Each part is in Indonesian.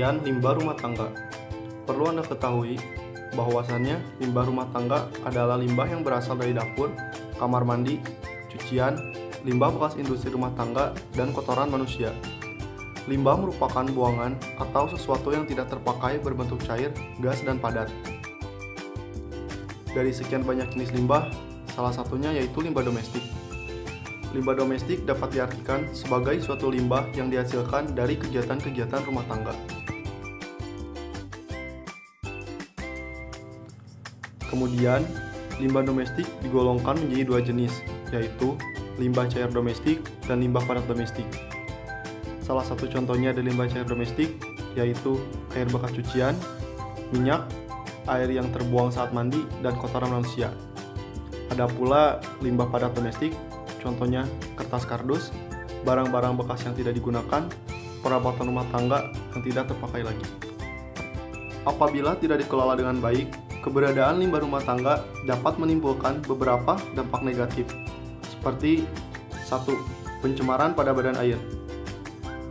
Pengertian limbah rumah tangga. Perlu Anda ketahui bahwasannya limbah rumah tangga adalah limbah yang berasal dari dapur, kamar mandi, cucian, limbah bekas industri rumah tangga, dan kotoran manusia. Limbah merupakan buangan atau sesuatu yang tidak terpakai berbentuk cair, gas, dan padat. Dari sekian banyak jenis limbah, salah satunya yaitu limbah domestik. Limbah domestik dapat diartikan sebagai suatu limbah yang dihasilkan dari kegiatan-kegiatan rumah tangga. Kemudian, limbah domestik digolongkan menjadi dua jenis, yaitu limbah cair domestik dan limbah padat domestik. Salah satu contohnya dari limbah cair domestik, yaitu air bekas cucian, minyak, air yang terbuang saat mandi, dan kotoran manusia. Ada pula limbah padat domestik, contohnya kertas kardus, barang-barang bekas yang tidak digunakan, perabot rumah tangga yang tidak terpakai lagi. Apabila tidak dikelola dengan baik, keberadaan limbah rumah tangga dapat menimbulkan beberapa dampak negatif, seperti 1. Pencemaran pada badan air.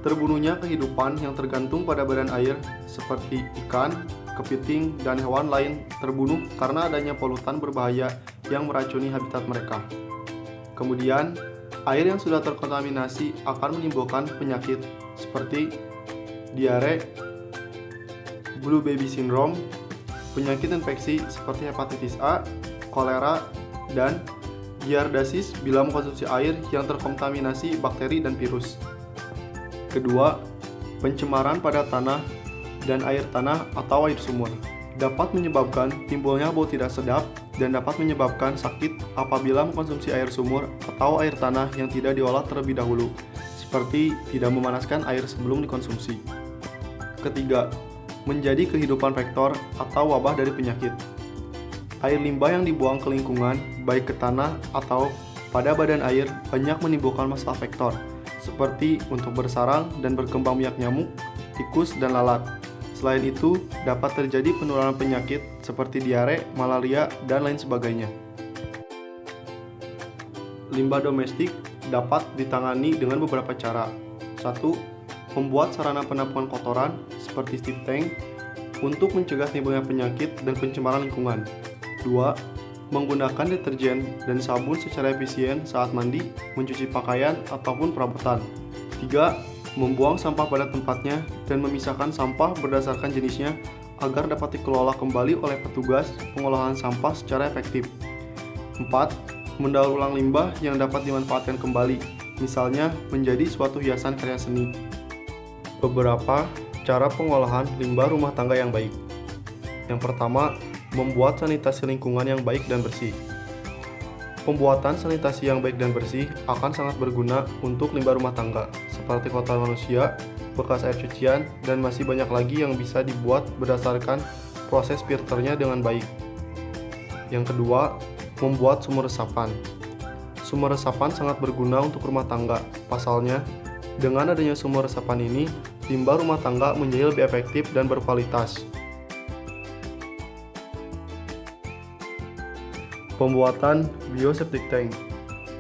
Terbunuhnya kehidupan yang tergantung pada badan air seperti ikan, kepiting, dan hewan lain terbunuh karena adanya polutan berbahaya yang meracuni habitat mereka. Kemudian, air yang sudah terkontaminasi akan menimbulkan penyakit seperti diare, blue baby syndrome, penyakit infeksi seperti hepatitis A, kolera, dan giardiasis bila mengkonsumsi air yang terkontaminasi bakteri dan virus. Kedua, pencemaran pada tanah dan air tanah atau air sumur dapat menyebabkan timbulnya bau tidak sedap dan dapat menyebabkan sakit apabila mengkonsumsi air sumur atau air tanah yang tidak diolah terlebih dahulu, seperti tidak memanaskan air sebelum dikonsumsi. Ketiga, menjadi kehidupan vektor atau wabah dari penyakit. Air limbah yang dibuang ke lingkungan, baik ke tanah atau pada badan air, banyak menimbulkan masalah vektor, seperti untuk bersarang dan berkembang biak nyamuk, tikus, dan lalat. Selain itu, dapat terjadi penularan penyakit seperti diare, malaria, dan lain sebagainya. Limbah domestik dapat ditangani dengan beberapa cara. 1. Membuat sarana penampungan kotoran seperti steam tank untuk mencegah timbulnya penyakit dan pencemaran lingkungan. 2. Menggunakan deterjen dan sabun secara efisien saat mandi, mencuci pakaian, ataupun perabotan. 3. Membuang sampah pada tempatnya dan memisahkan sampah berdasarkan jenisnya agar dapat dikelola kembali oleh petugas pengolahan sampah secara efektif. 4. Mendaur ulang limbah yang dapat dimanfaatkan kembali, misalnya menjadi suatu hiasan karya seni. Beberapa cara pengolahan limbah rumah tangga yang baik. Yang pertama, membuat sanitasi lingkungan yang baik dan bersih. Pembuatan sanitasi yang baik dan bersih akan sangat berguna untuk limbah rumah tangga, seperti kotoran manusia, bekas air cucian, dan masih banyak lagi yang bisa dibuat berdasarkan proses filternya dengan baik. Yang kedua, membuat sumur resapan. Sumur resapan sangat berguna untuk rumah tangga. Pasalnya, dengan adanya sumur resapan ini, limbah rumah tangga menjadi lebih efektif dan berkualitas. Pembuatan bioseptic tank.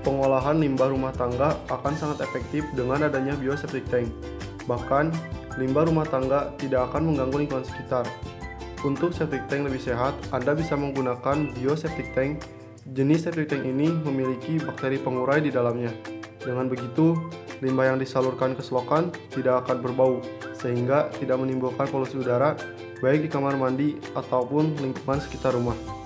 Pengolahan limbah rumah tangga akan sangat efektif dengan adanya bioseptic tank. Bahkan, limbah rumah tangga tidak akan mengganggu lingkungan sekitar. Untuk septic tank lebih sehat, Anda bisa menggunakan bioseptic tank. Jenis septic tank ini memiliki bakteri pengurai di dalamnya. Dengan begitu, limbah yang disalurkan ke selokan tidak akan berbau, sehingga tidak menimbulkan polusi udara baik di kamar mandi ataupun lingkungan sekitar rumah.